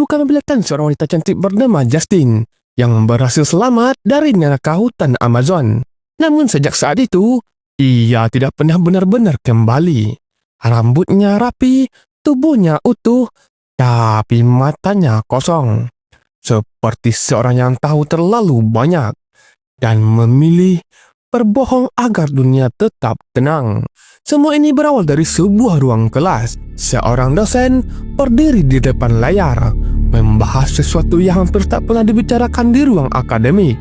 bukan membedakan seorang wanita cantik bernama Justin yang berhasil selamat dari neraka hutan Amazon. Namun sejak saat itu, ia tidak pernah benar-benar kembali. Rambutnya rapi, tubuhnya utuh, tapi matanya kosong. Seperti seorang yang tahu terlalu banyak dan memilih berbohong agar dunia tetap tenang. Semua ini berawal dari sebuah ruang kelas. Seorang dosen berdiri di depan layar, membahas sesuatu yang hampir tak pernah dibicarakan di ruang akademik.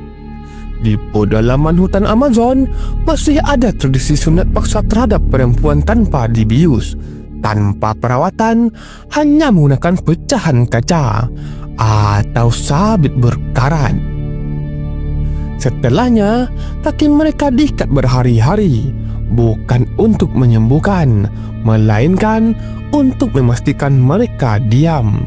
Di pedalaman hutan Amazon, masih ada tradisi sunat paksa terhadap perempuan tanpa dibius, tanpa perawatan, hanya menggunakan pecahan kaca atau sabit berkarat. Setelahnya, kaki mereka diikat berhari-hari, bukan untuk menyembuhkan, melainkan untuk memastikan mereka diam.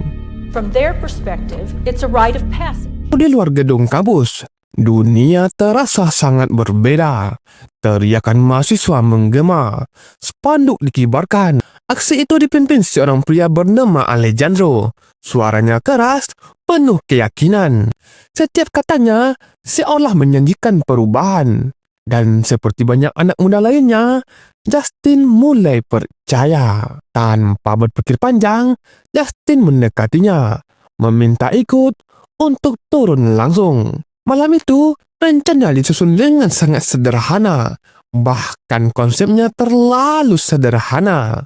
From their perspective, it's a rite of passage. Di luar gedung kampus, dunia terasa sangat berbeda. Teriakan mahasiswa menggema, spanduk dikibarkan. Aksi itu dipimpin seorang pria bernama Alejandro. Suaranya keras, penuh keyakinan. Setiap katanya seolah menjanjikan perubahan. Dan seperti banyak anak muda lainnya, Justin mulai percaya. Tanpa berpikir panjang, Justin mendekatinya, meminta ikut untuk turun langsung. Malam itu, rencana disusun dengan sangat sederhana. Bahkan konsepnya terlalu sederhana.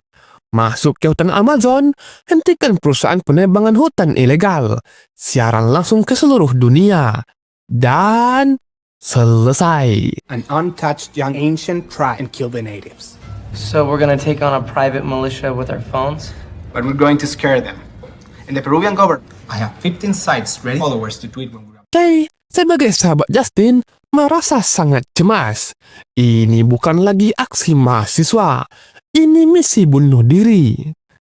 Masuk ke hutan Amazon, hentikan perusahaan penebangan hutan ilegal, siaran langsung ke seluruh dunia, dan selesai. An untouched young ancient tribe and kill the natives. So we're gonna take on a private militia with our phones? But we're going to scare them. And the Peruvian government, I have 15 sites ready followers to tweet when we're Kay, sebagai sahabat Justin, merasa sangat cemas. Ini bukan lagi aksi mahasiswa. Ini misi bunuh diri.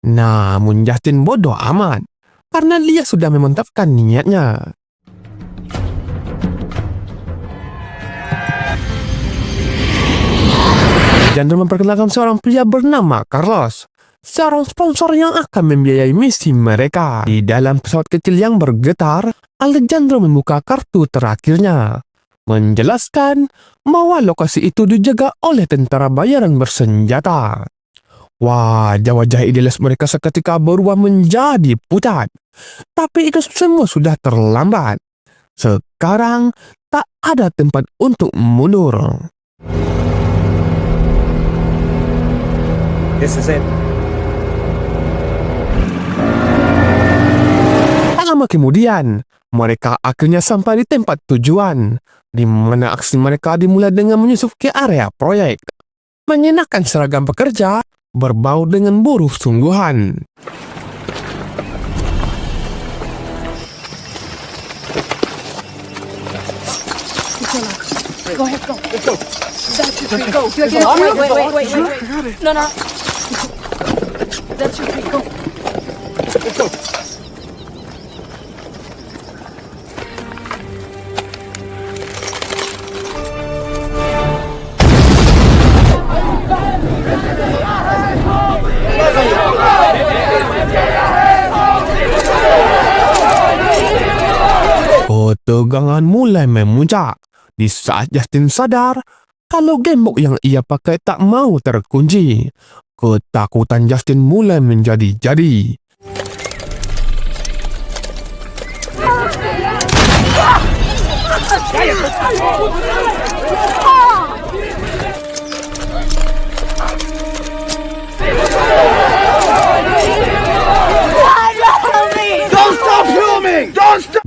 Namun Justin bodoh amat, karena dia sudah memantapkan niatnya. Alejandro memperkenalkan seorang pria bernama Carlos, seorang sponsor yang akan membiayai misi mereka. Di dalam pesawat kecil yang bergetar, Alejandro membuka kartu terakhirnya, menjelaskan bahwa lokasi itu dijaga oleh tentara bayaran bersenjata. Wajah-wajah idealis mereka seketika berubah menjadi pucat. Tapi itu semua sudah terlambat. Sekarang tak ada tempat untuk mundur. This is it. Tak lama kemudian, mereka akhirnya sampai di tempat tujuan, di mana aksi mereka dimulai dengan menyusup ke area proyek. Mengenakan seragam pekerja, berbau dengan buruh sungguhan. Go ahead, go. Let's go. That's your tree. Go. Wait. No. That's your tree. Go. Let's go. Ketegangan mulai memuncak di saat Justin sadar kalau gembok yang ia pakai tak mau terkunci. Ketakutan Justin mulai menjadi-jadi.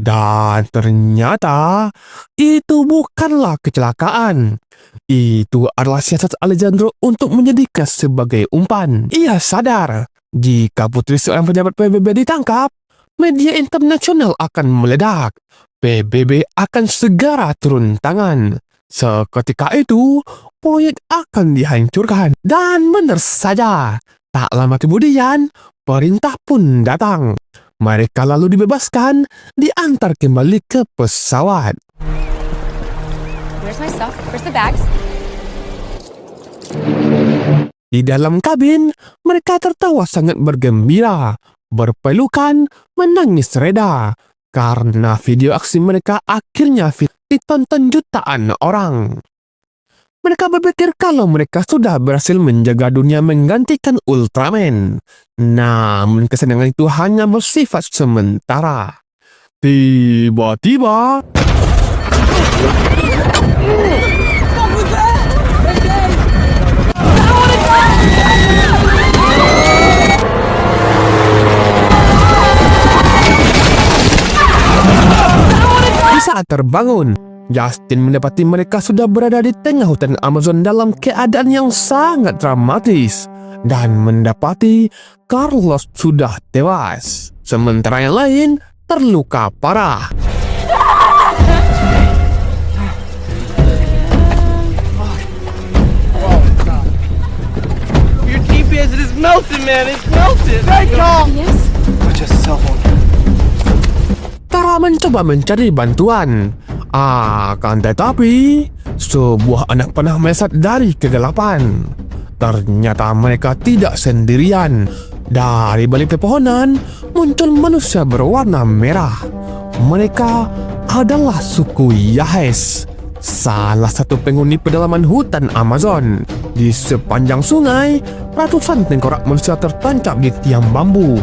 Dan ternyata itu bukanlah kecelakaan. Itu adalah siasat Alejandro untuk menjadikan sebagai umpan. Ia sadar jika putri seorang pejabat PBB ditangkap, media internasional akan meledak. PBB akan segera turun tangan. Seketika itu, proyek akan dihancurkan. Dan benar saja, tak lama kemudian, perintah pun datang. Mereka lalu dibebaskan, diantar kembali ke pesawat. Where's my stuff? Where's the bags? Di dalam kabin, mereka tertawa sangat bergembira. berpelukan, menangis reda karena video aksi mereka akhirnya ditonton jutaan orang. Mereka berpikir kalau mereka sudah berhasil menjaga dunia menggantikan Ultraman. Namun kesenangan itu hanya bersifat sementara. Tiba-tiba di saat terbangun, Justin mendapati mereka sudah berada di tengah hutan Amazon dalam keadaan yang sangat dramatis dan mendapati Carlos sudah tewas, sementara yang lain terluka parah. Your GPS is melted, man. It's melted. Yes? Just a cell phone. Tara mencoba mencari bantuan. Akan tetapi, sebuah anak panah melesat dari kegelapan. Ternyata mereka tidak sendirian. Dari balik pepohonan, muncul manusia berwarna merah. Mereka adalah suku Yahes, salah satu penghuni pedalaman hutan Amazon. Di sepanjang sungai, ratusan tengkorak manusia tertancap di tiang bambu.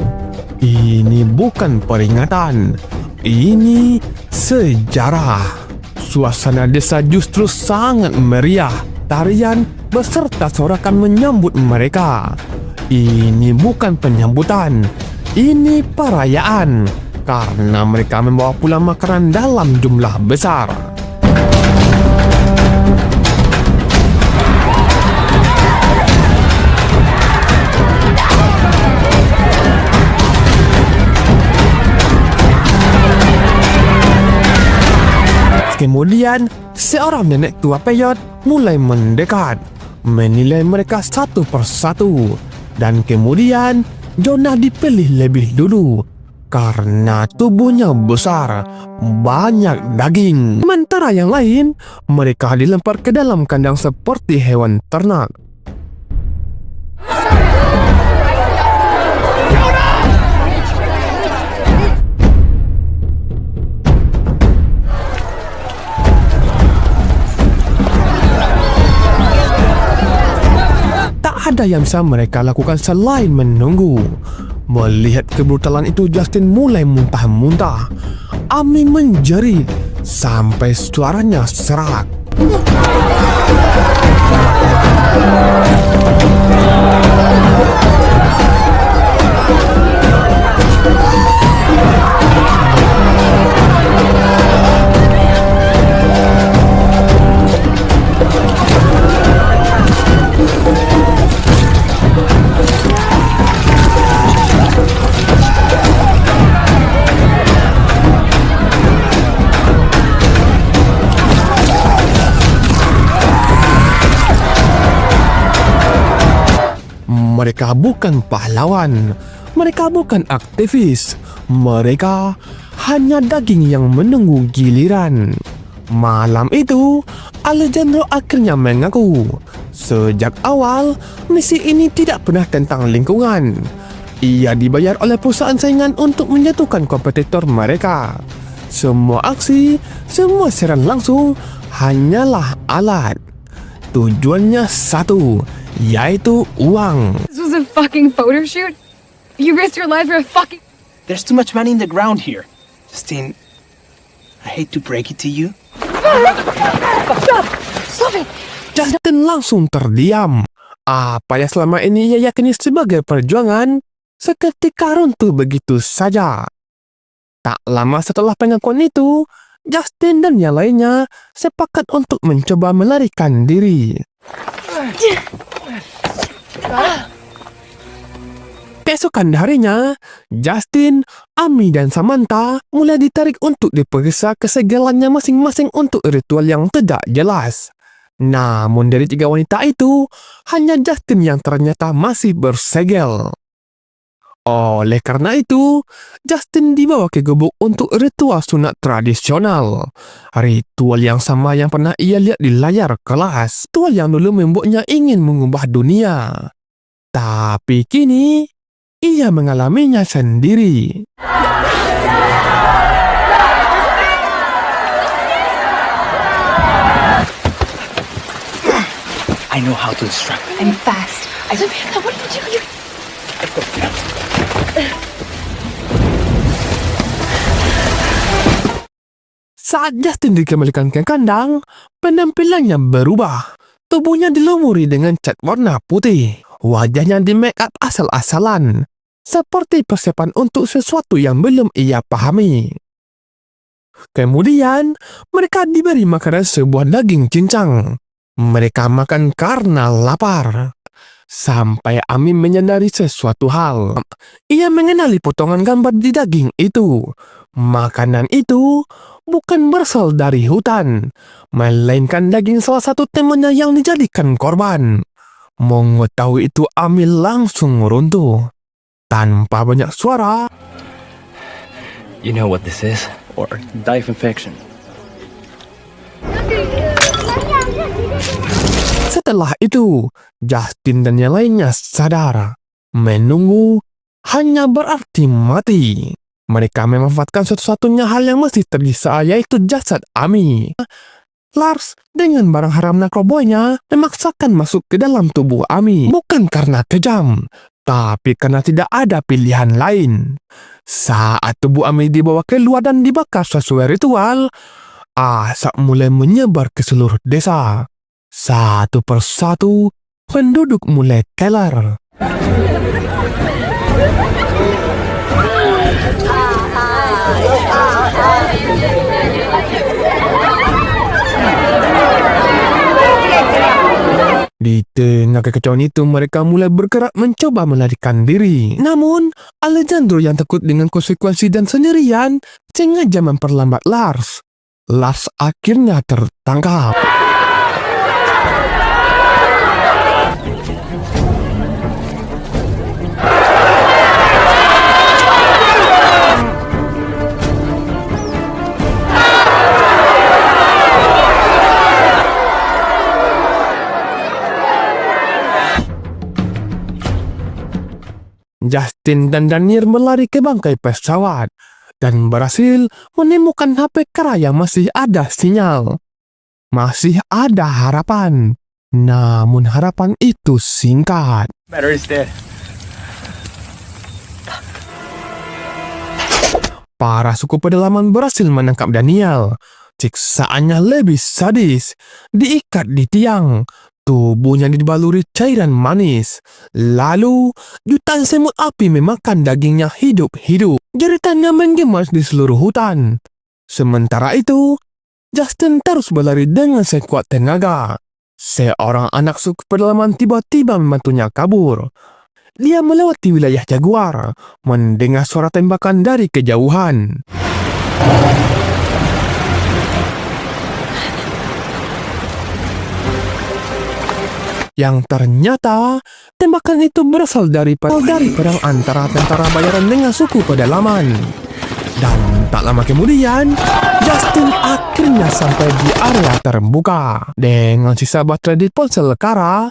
Ini bukan peringatan, ini sejarah. Suasana desa justru sangat meriah. Tarian beserta sorakan menyambut mereka. Ini bukan penyambutan, ini perayaan. Karena mereka membawa pulang makanan dalam jumlah besar. Kemudian, seorang nenek tua peyot mulai mendekat, menilai mereka satu persatu. Dan kemudian, Jonah dipilih lebih dulu karena tubuhnya besar, banyak daging. Sementara yang lain, mereka dilempar ke dalam kandang seperti hewan ternak. Ada yang bisa mereka lakukan selain menunggu. Melihat kebrutalan itu, Justin mulai muntah-muntah. Amy menjerit sampai suaranya serak. Mereka bukan pahlawan, mereka bukan aktivis, mereka hanya daging yang menunggu giliran. Malam itu, Alejandro akhirnya mengaku, sejak awal misi ini tidak pernah tentang lingkungan. Ia dibayar oleh perusahaan saingan untuk menjatuhkan kompetitor mereka. Semua aksi, semua serangan langsung hanyalah alat. Tujuannya satu, yaitu uang. This was a fucking photo shoot? You risked your life for a fucking... There's too much money in the ground here. Justine, I hate to break it to you. Stop it! Justin langsung terdiam. Apa yang selama ini ia yakini sebagai perjuangan, seketika runtuh begitu saja. Tak lama setelah pengakuan itu, Justin dan yang lainnya sepakat untuk mencoba melarikan diri. Keesokan harinya, Justin, Amy dan Samantha mulai ditarik untuk diperiksa kesegelannya masing-masing untuk ritual yang tidak jelas. Namun dari 3 wanita itu, hanya Justin yang ternyata masih bersegel. Oleh karena itu, Justin dibawa ke gubuk untuk ritual sunat tradisional. Ritual yang sama yang pernah ia lihat di layar kelas. Ritual yang dulu membuatnya ingin mengubah dunia. Tapi kini, ia mengalaminya sendiri. I know how to distract. I'm fast. Samantha, what are you doing? Saat Justin dikembalikan ke kandang, penampilannya berubah. Tubuhnya dilumuri dengan cat warna putih. Wajahnya di make up asal-asalan, seperti persiapan untuk sesuatu yang belum ia pahami. Kemudian, mereka diberi makanan sebuah daging cincang. Mereka makan karena lapar. Sampai Ami menyadari sesuatu hal. Ia mengenali potongan gambar di daging itu. Makanan itu bukan berasal dari hutan, melainkan daging salah satu temannya yang dijadikan korban. Mengetahui itu, Ami langsung runtuh. Tanpa banyak suara, You know what this is? Or dive infection. setelah itu, Justin dan yang lainnya sadar. Menunggu hanya berarti mati. Mereka memanfaatkan satu-satunya hal yang masih tersisa, yaitu jasad Ami. Lars dengan barang haram nakroboynya memaksakan masuk ke dalam tubuh Ami. Bukan karena kejam, tapi karena tidak ada pilihan lain. Saat tubuh Ami dibawa keluar dan dibakar sesuai ritual, asap mulai menyebar ke seluruh desa. Satu persatu, penduduk mulai teler. Di tengah kekacauan itu, mereka mulai bergerak mencoba melarikan diri. Namun, Alejandro yang takut dengan konsekuensi dan sendirian sengaja memperlambat Lars. Lars akhirnya tertangkap. Justin dan Daniel melari ke bangkai pesawat dan berhasil menemukan HP Kara yang masih ada sinyal. Masih ada harapan, namun harapan itu singkat. Battery's dead. Para suku pedalaman berhasil menangkap Daniel. Siksaannya lebih sadis, diikat di tiang. Tubuhnya dibaluri cairan manis. Lalu, jutaan semut api memakan dagingnya hidup-hidup. Jeritannya menggemas di seluruh hutan. Sementara itu, Justin terus berlari dengan sekuat tenaga. Seorang anak suku pedalaman tiba-tiba membantunya kabur. Dia melewati wilayah jaguar, mendengar suara tembakan dari kejauhan. Yang ternyata tembakan itu berasal dari perang antara tentara bayaran dengan suku pedalaman. Dan tak lama kemudian, Justin akhirnya sampai di area terbuka. Dengan sisa baterai di ponsel Kara,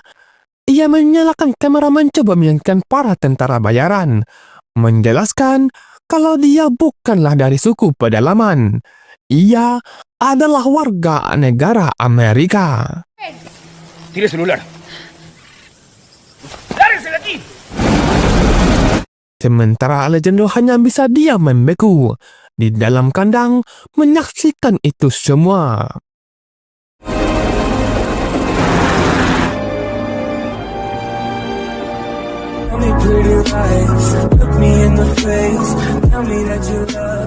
ia menyalakan kamera mencoba meyakinkan para tentara bayaran, menjelaskan kalau dia bukanlah dari suku pedalaman. Ia adalah warga negara Amerika. Tire celular. Sementara Alejandro hanya bisa diam membeku di dalam kandang menyaksikan itu semua. Tell me pretty lies, look me in the face, tell me that you love